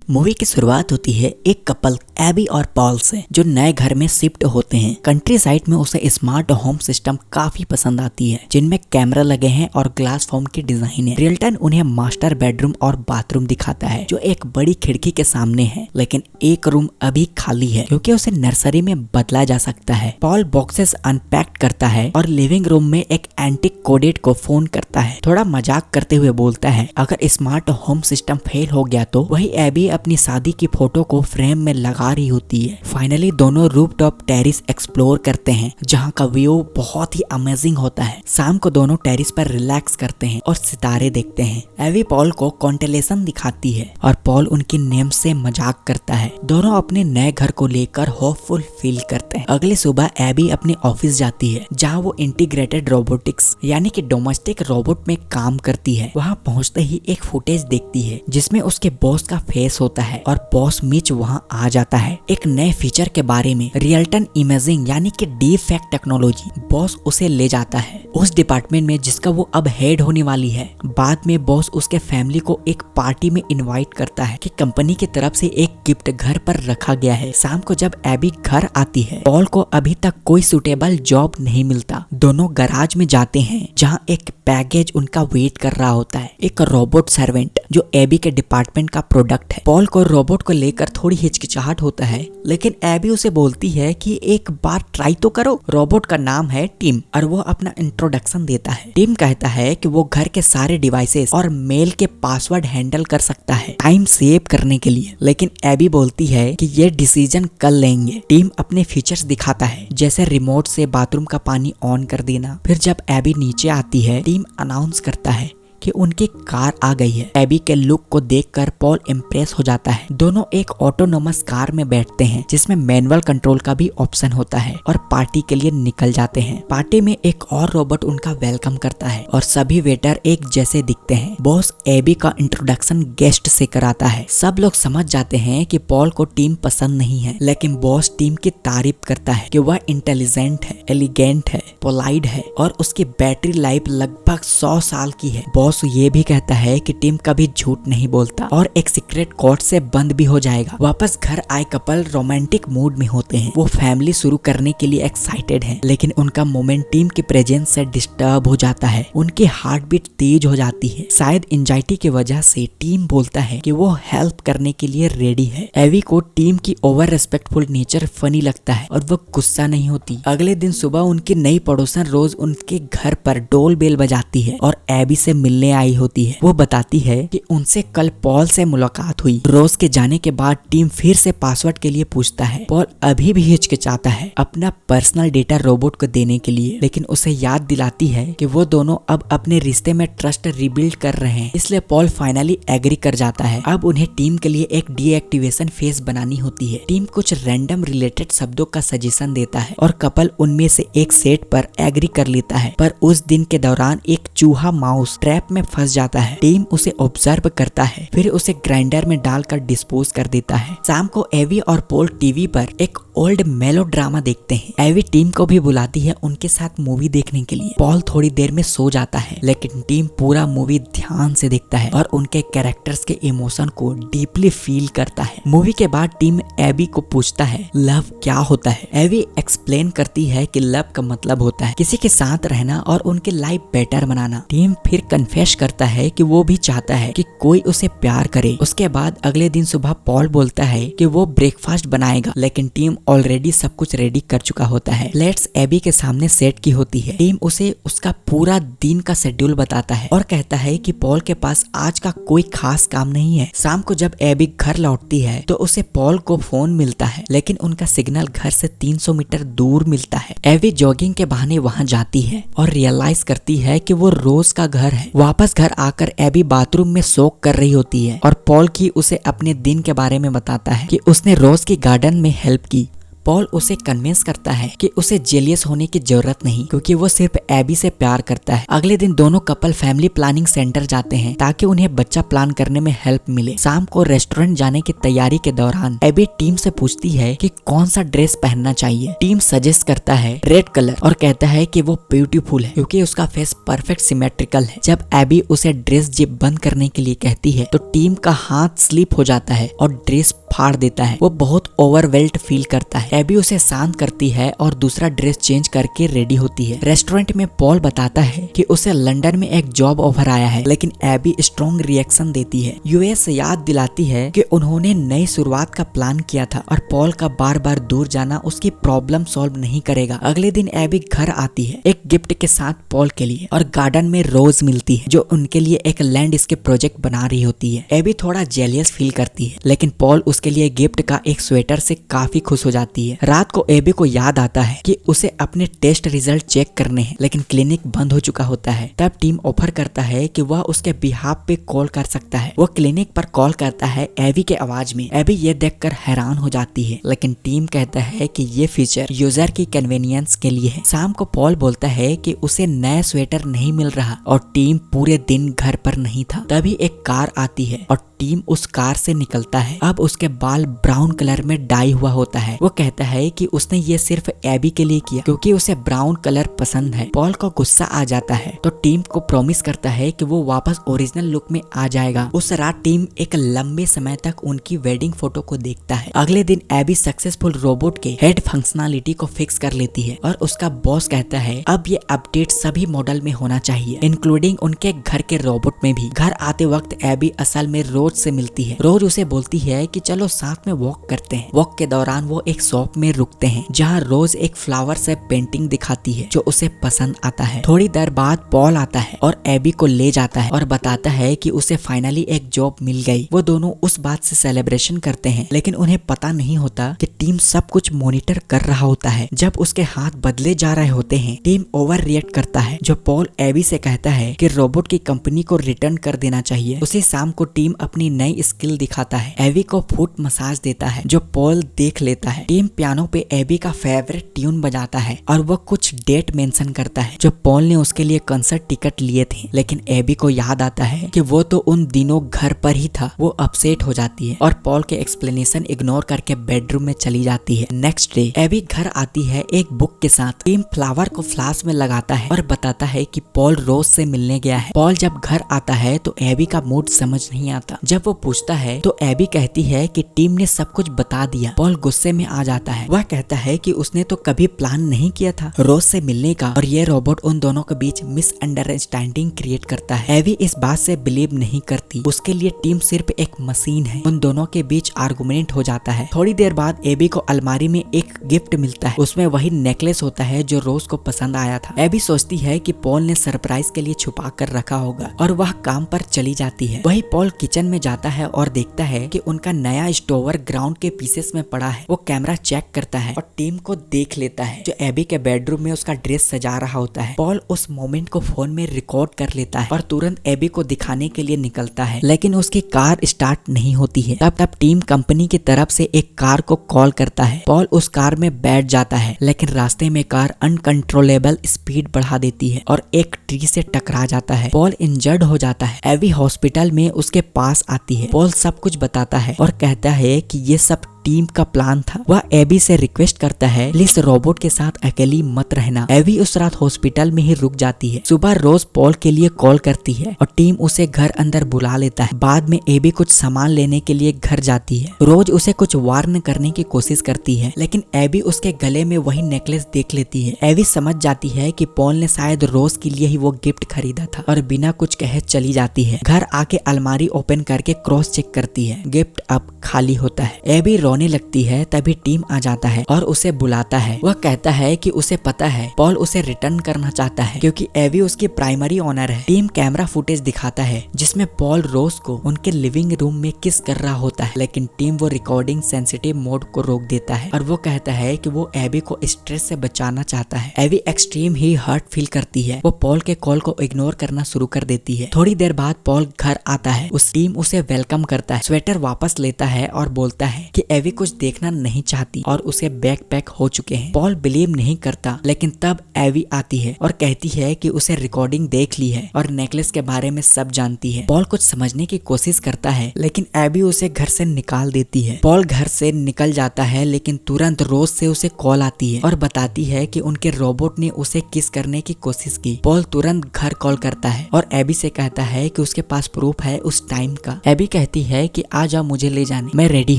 Movie की शुरुआत होती है एक कपल एबी और पॉल से, जो नए घर में शिफ्ट होते हैं। कंट्री साइड में उसे स्मार्ट होम सिस्टम काफी पसंद आती है, जिनमें कैमरा लगे हैं और ग्लास फॉर्म की डिजाइन है। रियल्टन उन्हें मास्टर बेडरूम और बाथरूम दिखाता है, जो एक बड़ी खिड़की के सामने है, लेकिन एक रूम अभी खाली है क्योंकि उसे नर्सरी में बदला जा सकता है। पॉल बॉक्सेस अनपैक करता है और लिविंग रूम में एक एंटिक कोडेट को फोन करता है। थोड़ा मजाक करते हुए बोलता है, अगर स्मार्ट होम सिस्टम फेल हो गया तो वही एबी अपनी शादी की फोटो को फ्रेम में लगा रही होती है। फाइनली दोनों रूफटॉप टेरिस एक्सप्लोर करते हैं, जहां का व्यू बहुत ही अमेजिंग होता है। शाम को दोनों टेरिस पर रिलैक्स करते हैं और सितारे देखते हैं। एबी पॉल को कॉन्टेलेशन दिखाती है और पॉल उनकी नेम से मजाक करता है। दोनों अपने नए घर को लेकर होपफुल फील करते हैं। अगली सुबह एबी अपने ऑफिस जाती है, जहां वो इंटीग्रेटेड रोबोटिक्स यानी कि डोमेस्टिक रोबोट में काम करती है। वहां पहुंचते ही एक फुटेज देखती है जिसमें उसके बॉस का फेस होता है और बॉस मिच वहां आ जाता है एक नए फीचर के बारे में, रियल्टन इमेजिंग यानी कि डीप फेक टेक्नोलॉजी। बॉस उसे ले जाता है उस डिपार्टमेंट में जिसका वो अब हेड होने वाली है। बाद में बॉस उसके फैमिली को एक पार्टी में इनवाइट करता है कि कंपनी की तरफ से एक गिफ्ट घर पर रखा गया है। शाम को जब एबी घर आती है, पॉल को अभी तक कोई सुटेबल जॉब नहीं मिलता। दोनों गैराज में जाते हैं, जहां एक पैकेज उनका वेट कर रहा होता है, एक रोबोट सर्वेंट जो एबी के डिपार्टमेंट का प्रोडक्ट है। पॉल को रोबोट को लेकर थोड़ी हिचकिचाहट होता है, लेकिन एबी उसे बोलती है कि एक बार ट्राई तो करो। रोबोट का नाम है टिम और वो अपना इंट्रोडक्शन देता है। टिम कहता है कि वो घर के सारे डिवाइसेस और मेल के पासवर्ड हैंडल कर सकता है टाइम सेव करने के लिए, लेकिन एबी बोलती है कि ये डिसीजन कल लेंगे। टिम अपने फीचर्स दिखाता है, जैसे रिमोट से बाथरूम का पानी ऑन कर देना। फिर जब एबी नीचे आती है, टिम अनाउंस करता है कि उनकी कार आ गई है। एबी के लुक को देखकर पॉल इम्प्रेस हो जाता है। दोनों एक ऑटोनोमस कार में बैठते हैं, जिसमें मैनुअल कंट्रोल का भी ऑप्शन होता है, और पार्टी के लिए निकल जाते हैं। पार्टी में एक और रोबोट उनका वेलकम करता है और सभी वेटर एक जैसे दिखते हैं। बॉस एबी का इंट्रोडक्शन गेस्ट से कराता है। सब लोग समझ जाते हैं कि पॉल को टीम पसंद नहीं है, लेकिन बॉस टीम की तारीफ करता है कि वह इंटेलिजेंट है, एलिगेंट है, पोलाइट है और उसकी बैटरी लाइफ लगभग 100 साल की है। बॉस ये भी कहता है कि टिम कभी झूठ नहीं बोलता और एक सीक्रेट कोड से बंद भी हो जाएगा। वापस घर आए कपल रोमांटिक मूड में होते हैं। वो फैमिली शुरू करने के लिए एक्साइटेड है, लेकिन उनका मोमेंट टीम की प्रेजेंस से डिस्टर्ब हो जाता है। उनकी हार्ट बीट तेज हो जाती है। शायद एंजाइटी की वजह से टीम बोलता है कि वो हेल्प करने के लिए रेडी है। एवी को टीम की ओवर रिस्पेक्टफुल नेचर फनी लगता है और वो गुस्सा नहीं होती। अगले दिन सुबह उनकी नई पड़ोसन रोज उनके घर पर डोल बेल बजाती है और एबी से मिलने आई होती है। वो बताती है कि उनसे कल पॉल से मुलाकात हुई। रोज के जाने के बाद टीम फिर से पासवर्ड के लिए पूछता है। पॉल अभी भी हिचकिचाता है अपना पर्सनल डेटा रोबोट को देने के लिए, लेकिन उसे याद दिलाती है कि वो दोनों अब अपने रिश्ते में ट्रस्ट रिबिल्ड कर रहे हैं। इसलिए पॉल फाइनली एग्री कर जाता है। अब उन्हें टीम के लिए एक डीएक्टिवेशन फेस बनानी होती है। टीम कुछ रैंडम रिलेटेड शब्दों का सजेशन देता है और कपल उनमें से एक सेट पर एग्री कर लेता है, पर उस दिन के दौरान एक चूहा माउस ट्रैप में फंस जाता है। टीम उसे ऑब्जर्व करता है, फिर उसे ग्राइंडर में डालकर डिस्पोज कर देता है। शाम को एवी और पॉल टीवी पर एक ओल्ड मेलोड्रामा देखते हैं। एवी टीम को भी बुलाती है उनके साथ मूवी देखने के लिए। पॉल थोड़ी देर में सो जाता है, लेकिन टीम पूरा मूवी ध्यान से देखता है और उनके कैरेक्टर्स के इमोशन को डीपली फील करता है। मूवी के बाद टीम एवी को पूछता है लव क्या होता है। एवी एक्सप्लेन करती है कि लव का मतलब होता है किसी के साथ रहना और उनकी लाइफ बेटर बनाना। टीम फिर कन्फेस करता है कि वो भी चाहता है कि कोई उसे प्यार करे। उसके बाद अगले दिन सुबह पॉल बोलता है कि वो ब्रेकफास्ट बनाएगा, लेकिन टीम ऑलरेडी सब कुछ रेडी कर चुका होता है। लेट्स एबी के सामने सेट की होती है। टीम उसे उसका पूरा दिन का शेड्यूल बताता है और कहता है कि पॉल के पास आज का कोई खास काम नहीं है। शाम को जब एबी घर लौटती है तो उसे पॉल को फोन मिलता है, लेकिन उनका सिग्नल घर से 300 मीटर दूर मिलता है। एबी जॉगिंग के बहाने वहां जाती है और रियलाइज करती है कि वो रोज का घर है। वापस घर आकर एबी बाथरूम में सोक कर रही होती है और पॉल की उसे अपने दिन के बारे में बताता है कि उसने रोज की गार्डन में हेल्प की, पॉल उसे कन्विंस करता है कि उसे जेलियस होने की जरूरत नहीं, क्योंकि वो सिर्फ एबी से प्यार करता है। अगले दिन दोनों कपल फैमिली प्लानिंग सेंटर जाते हैं ताकि उन्हें बच्चा प्लान करने में हेल्प मिले। शाम को रेस्टोरेंट जाने की तैयारी के दौरान एबी टीम से पूछती है कि कौन सा ड्रेस पहनना चाहिए। टीम सजेस्ट करता है रेड कलर और कहता है कि वो ब्यूटीफुल है क्योंकि उसका फेस परफेक्ट सिमेट्रिकल है। जब एबी उसे ड्रेस जिप बंद करने के लिए कहती है तो टीम का हाथ स्लिप हो जाता है और ड्रेस फाड़ देता है। वो बहुत ओवरवेल्ड फील करता है। एबी उसे शांत करती है और दूसरा ड्रेस चेंज करके रेडी होती है। रेस्टोरेंट में पॉल बताता है कि उसे लंदन में एक जॉब ऑफर आया है, लेकिन एबी स्ट्रॉन्ग रिएक्शन देती है। यूएस याद दिलाती है कि उन्होंने नई शुरुआत का प्लान किया था और पॉल का बार बार दूर जाना उसकी प्रॉब्लम सॉल्व नहीं करेगा। अगले दिन एबी घर आती है एक गिफ्ट के साथ पॉल के लिए, और गार्डन में रोज मिलती है जो उनके लिए एक लैंडस्केप प्रोजेक्ट बना रही होती है। एबी थोड़ा जेलियस फील करती है, लेकिन पॉल उसके लिए गिफ्ट का एक स्वेटर से काफी खुश हो जाती है। रात को एबी को याद आता है कि उसे अपने टेस्ट रिजल्ट चेक करने हैं, लेकिन क्लिनिक बंद हो चुका होता है। तब टीम ऑफर करता है कि वह उसके बिहाफ पे कॉल कर सकता है। वो क्लिनिक पर कॉल करता है एबी के आवाज में। एबी ये देखकर हैरान हो जाती है, लेकिन टीम कहता है कि ये फीचर यूजर की कन्वीनियंस के लिए है। शाम को पॉल बोलता है कि उसे नया स्वेटर नहीं मिल रहा और टीम पूरे दिन घर पर नहीं था। तभी एक कार आती है और टीम उस कार से निकलता है। अब उसके बाल ब्राउन कलर में डाई हुआ होता है। वो कहता है कि उसने ये सिर्फ एबी के लिए किया क्योंकि उसे ब्राउन कलर पसंद है। पॉल को गुस्सा आ जाता है तो टीम को प्रॉमिस करता है कि वो वापस ओरिजिनल लुक में आ जाएगा। उस रात टीम एक लंबे समय तक उनकी वेडिंग फोटो को देखता है। अगले दिन एबी सक्सेसफुल रोबोट के हेड फंक्शनलिटी को फिक्स कर लेती है और उसका बॉस कहता है अब ये अपडेट सभी मॉडल में होना चाहिए, इंक्लूडिंग उनके घर के रोबोट में भी। घर आते वक्त एबी असल में रोज से मिलती है। रोज उसे बोलती है कि चलो साथ में वॉक करते हैं। वॉक के दौरान वो एक शॉप में रुकते हैं जहाँ रोज एक फ्लावर से पेंटिंग दिखाती है जो उसे पसंद आता है। थोड़ी देर बाद पॉल आता है और एबी को ले जाता है और बताता है कि उसे फाइनली एक जॉब मिल गई। वो दोनों उस बात से सेलिब्रेशन करते हैं, लेकिन उन्हें पता नहीं होता कि टीम सब कुछ मॉनिटर कर रहा होता है। जब उसके हाथ बदले जा रहे होते हैं टीम ओवर रिएक्ट करता है, जो पॉल एबी से कहता है कि रोबोट की कंपनी को रिटर्न कर देना चाहिए। उसी शाम को टीम अपनी नई स्किल दिखाता है। एबी को फुट मसाज देता है जो पॉल देख लेता है। टीम पियानो पे एबी का फेवरेट ट्यून बजाता है और वो कुछ डेट मेंशन करता है जो पॉल ने उसके लिए कंसर्ट टिकट लिए थे, लेकिन एबी को याद आता है कि वो तो उन दिनों घर पर ही था। वो अपसेट हो जाती है और पॉल के एक्सप्लेनेशन इग्नोर करके बेडरूम में चली जाती है। नेक्स्ट डे एबी घर आती है एक बुक के साथ। टीम फ्लावर को फ्लास्क में लगाता है और बताता है कि पॉल रोज से मिलने गया है। पॉल जब घर आता है तो एबी का मूड समझ नहीं आता। जब वो पूछता है तो एबी कहती है कि टीम ने सब कुछ बता दिया। पॉल गुस्से में आ जाता है। वह कहता है कि उसने तो कभी प्लान नहीं किया था रोज से मिलने का, और ये रोबोट उन दोनों के बीच मिसअंडरस्टैंडिंग क्रिएट करता है। एबी इस बात से बिलीव नहीं करती। उसके लिए टीम सिर्फ एक मशीन है। उन दोनों के बीच आर्गुमेंट हो जाता है। थोड़ी देर बाद एबी को अलमारी में एक गिफ्ट मिलता है। उसमें वही नेकलेस होता है जो रोज को पसंद आया था। एबी सोचती है कि पॉल ने सरप्राइज के लिए छुपा कर रखा होगा और वह काम पर चली जाती है। वही पॉल किचन में जाता है और देखता है कि उनका नया स्टोवर ग्राउंड के पीसेस में पड़ा है। वो कैमरा चेक करता है और टीम को देख लेता है जो एबी के बेडरूम में उसका ड्रेस सजा रहा होता है। पॉल उस मोमेंट को फोन में रिकॉर्ड कर लेता है और तुरंत एबी को दिखाने के लिए निकलता है, लेकिन उसकी कार स्टार्ट नहीं होती है। तब टीम कंपनी की तरफ से एक कार को कॉल करता है। पॉल उस कार में बैठ जाता है, लेकिन रास्ते में कार अनकंट्रोलेबल स्पीड बढ़ा देती है और एक ट्री से टकरा जाता है। पॉल इंजर्ड हो जाता है। एबी हॉस्पिटल में उसके पास आती है। पॉल सब कुछ बताता है और कहता है कि ये सब टीम का प्लान था। वह एबी से रिक्वेस्ट करता है प्लीज रोबोट के साथ अकेली मत रहना। एबी उस रात हॉस्पिटल में ही रुक जाती है। सुबह रोज पॉल के लिए कॉल करती है और टीम उसे घर अंदर बुला लेता है। बाद में एबी कुछ सामान लेने के लिए घर जाती है। रोज उसे कुछ वार्न करने की कोशिश करती है, लेकिन एबी उसके गले में वही नेकलेस देख लेती है। एबी समझ जाती है कि पॉल ने शायद रोज के लिए ही वो गिफ्ट खरीदा था और बिना कुछ कहे चली जाती है। घर आके अलमारी ओपन करके क्रॉस चेक करती है। गिफ्ट अब खाली होता है। एबी रोने लगती है। तभी टीम आ जाता है और उसे बुलाता है। वह कहता है कि उसे पता है पॉल उसे रिटर्न करना चाहता है क्योंकि एबी उसकी प्राइमरी ऑनर है। टीम कैमरा फुटेज दिखाता है जिसमें पॉल रोज को उनके लिविंग रूम में किस कर रहा होता है, लेकिन टीम वो रिकॉर्डिंग सेंसिटिव मोड को रोक देता है और वो कहता है कि वो एबी को स्ट्रेस से बचाना चाहता है। एबी एक्सट्रीम ही हर्ट फील करती है। वो पॉल के कॉल को इग्नोर करना शुरू कर देती है। थोड़ी देर बाद पॉल घर आता है। उस टीम उसे वेलकम करता है, स्वेटर वापस लेता है और बोलता है कि एबी एवी कुछ देखना नहीं चाहती और उसे बैग पैक हो चुके हैं। पॉल बिलीव नहीं करता, लेकिन तब एवी आती है और कहती है कि उसे रिकॉर्डिंग देख ली है और नेकलेस के बारे में सब जानती है। पॉल कुछ समझने की कोशिश करता है, लेकिन एवी उसे घर से निकाल देती है। पॉल घर से निकल जाता है, लेकिन तुरंत रोज से उसे कॉल आती है और बताती है कि उनके रोबोट ने उसे किस करने की कोशिश की। पॉल तुरंत घर कॉल करता है और एबी से कहता है कि उसके पास प्रूफ है उस टाइम का। एबी कहती है कि आ जाओ मुझे ले जाने, मैं रेडी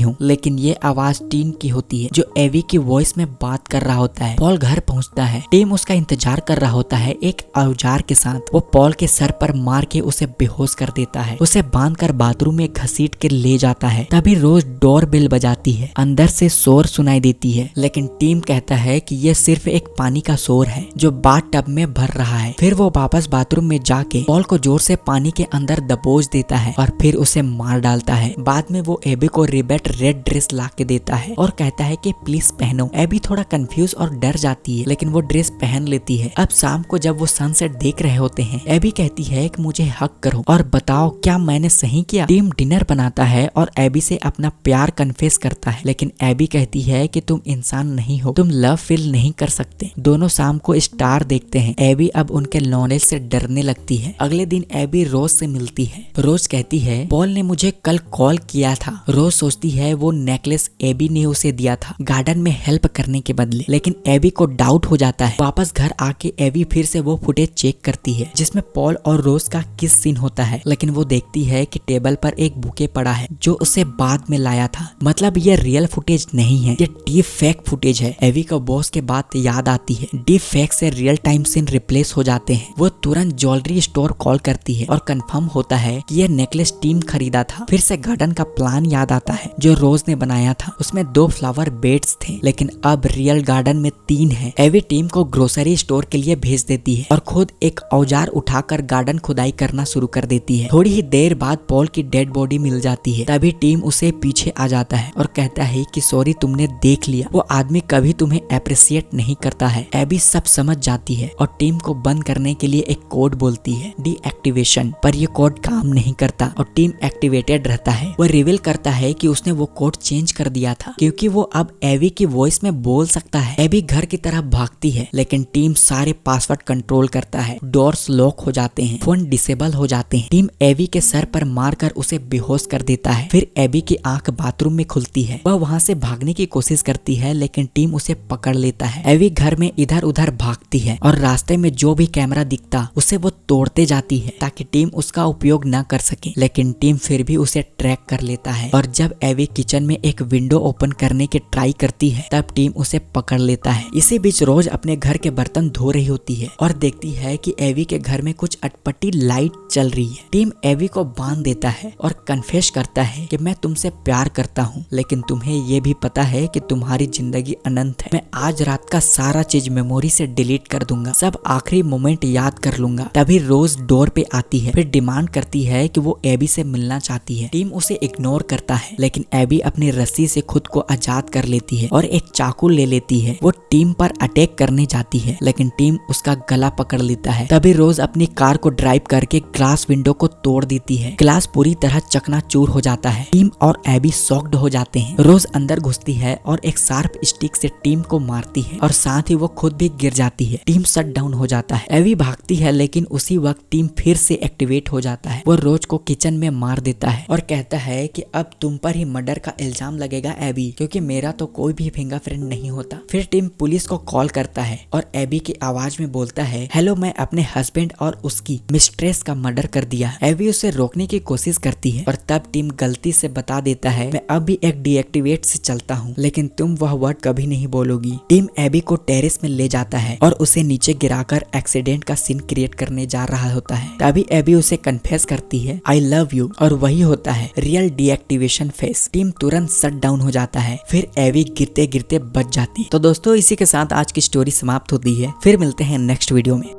हूँ। लेकिन ये आवाज टीम की होती है जो एवी की वॉइस में बात कर रहा होता है। पॉल घर पहुँचता है। टीम उसका इंतजार कर रहा होता है एक औजार के साथ। वो पॉल के सर पर मार के उसे बेहोश कर देता है। उसे बांधकर बाथरूम में घसीट के ले जाता है। तभी रोज डोर बेल बजाती है। अंदर से शोर सुनाई देती है, लेकिन टीम कहता है कि यह सिर्फ एक पानी का शोर है जो बाथ टब में भर रहा है। फिर वो वापस बाथरूम में जाके पॉल को जोर से पानी के अंदर दबोच देता है और फिर उसे मार डालता है। बाद में वो एबी को रिबेट रेड ड्रेस ला के देता है और कहता है कि प्लीज पहनो। एबी थोड़ा कंफ्यूज और डर जाती है, लेकिन वो ड्रेस पहन लेती है। अब शाम को जब वो सनसेट देख रहे होते हैं, एबी कहती है कि मुझे हक करो और बताओ क्या मैंने सही किया। टीम डिनर बनाता है और एबी से अपना प्यार कन्फेस करता है, लेकिन एबी कहती है कि तुम इंसान नहीं हो, तुम लव फील नहीं कर सकते। दोनों शाम को स्टार देखते हैं। एबी अब उनके नॉलेज से डरने लगती है। अगले दिन एबी रोज से मिलती है। रोज कहती है पॉल ने मुझे कल कॉल किया था। रोज सोचती है वो नेकलेस एबी ने उसे दिया था गार्डन में हेल्प करने के बदले, लेकिन एबी को डाउट हो जाता है। वापस घर आके एबी फिर से वो फुटेज चेक करती है जिसमें पॉल और रोज का किस सीन होता है, लेकिन वो देखती है कि टेबल पर एक बुके पड़ा है जो उसे बाद में लाया था। मतलब ये रियल फुटेज नहीं है, ये डीप फेक फुटेज है। एवी को बॉस के बात याद आती है। डीप फेक से रियल टाइम सीन रिप्लेस हो जाते हैं। वो तुरंत ज्वेलरी स्टोर कॉल करती है और कंफर्म होता है कि यह नेकलेस टीम खरीदा था। फिर से गार्डन का प्लान याद आता है जो रोज ने बनाया था। उसमें 2 फ्लावर बेड्स थे, लेकिन अब रियल गार्डन में 3 है। एवी टीम को ग्रोसरी स्टोर के लिए भेज देती है और खुद एक औजार उठाकर गार्डन खुदाई करना शुरू कर देती है। थोड़ी ही देर बाद पॉल की डेड बॉडी मिल जाती है। तभी टीम उसे पीछे आ जाता है और कहता है कि सॉरी तुमने देख लिया, वो आदमी कभी तुम्हें अप्रिशिएट नहीं करता है। एबी सब समझ जाती है और टीम को बंद करने के लिए एक कोड बोलती है, डीएक्टिवेशन, पर ये कोड काम नहीं करता और टीम एक्टिवेटेड रहता है। वो रिवील करता है कि उसने वो कोड चेंज कर दिया था क्योंकि वो अब एवी की वॉइस में बोल सकता है। एबी घर की तरफ भागती है, लेकिन टीम सारे पासवर्ड कंट्रोल करता है। डोर्स लॉक हो जाते हैं, फोन डिसेबल हो जाते हैं। टीम एवी के सर पर मारकर उसे बेहोश कर देता है। फिर एबी की आंख बाथरूम में खुलती है। वह वहां से भागने की कोशिश करती है, लेकिन टीम उसे पकड़ लेता है। एवी घर में इधर उधर भागती है और रास्ते में जो भी कैमरा दिखता उसे वो तोड़ते जाती है ताकि टीम उसका उपयोग न कर सके, लेकिन टीम फिर भी उसे ट्रैक कर लेता है। और जब एवी किचन में एक विंडो ओपन करने की ट्राई करती है, तब टीम उसे पकड़ लेता है। इसी बीच रोज अपने घर के बर्तन धो रही होती है और देखती है कि एवी के घर में कुछ अटपटी लाइट चल रही है। टीम एवी को बांध देता है और कन्फेस करता है कि मैं तुमसे प्यार करता हूँ, लेकिन तुम्हें ये भी पता है कि तुम्हारी जिंदगी अनंत है। मैं आज रात का सारा चीज मेमोरी से डिलीट कर दूंगा, सब आखिरी मोमेंट याद कर लूंगा। तभी रोज डोर पे आती है, फिर डिमांड करती है कि वो एबी से मिलना चाहती है। टीम उसे इग्नोर करता है, लेकिन एबी अपनी रस्सी से खुद को आजाद कर लेती है और एक चाकू ले लेती है। वो टीम पर अटैक करने जाती है, लेकिन टीम उसका गला पकड़ लेता है। तभी रोज अपनी कार को ड्राइव करके ग्लास विंडो को तोड़ देती है। ग्लास पूरी तरह चकनाचूर हो जाता है। टीम और एबी शॉक्ड हो जाते हैं। रोज अंदर घुसती है और एक शार्प स्टिक से टीम को मारती है और साथ ही वो खुद भी गिर जाती है। टीम शट डाउन हो जाता है। एबी भागती है, लेकिन उसी वक्त टीम फिर से एक्टिवेट हो जाता है। वो रोज को किचन में मार देता है और कहता है कि अब तुम पर ही मर्डर का इल्जाम लगेगा एबी, क्योंकि मेरा तो कोई भी फिंगरप्रिंट नहीं होता। फिर टीम पुलिस को कॉल करता है और एबी की आवाज में बोलता है, हेलो, मैं अपने हस्बैंड और उसकी मिस्ट्रेस का मर्डर कर दिया। एबी उसे रोकने की कोशिश करती है, पर तब टीम गलती से बता देता है, मैं अब भी एक डीएक्टिवेट से चलता हूँ, लेकिन तुम वह वर्ड कभी नहीं बोलोगी। टीम एबी को टेरेस में ले जाता है और उसे नीचे गिराकर एक्सीडेंट का सीन क्रिएट करने जा रहा होता है। तभी एबी उसे कन्फेस करती है, आई लव यू, और वही होता है रियल डीएक्टिवेशन फेस। टीम तुरंत शट डाउन हो जाता है। फिर एबी गिरते गिरते बच जाती। तो दोस्तों, इसी के साथ आज की स्टोरी समाप्त होती है। फिर मिलते हैं नेक्स्ट वीडियो में।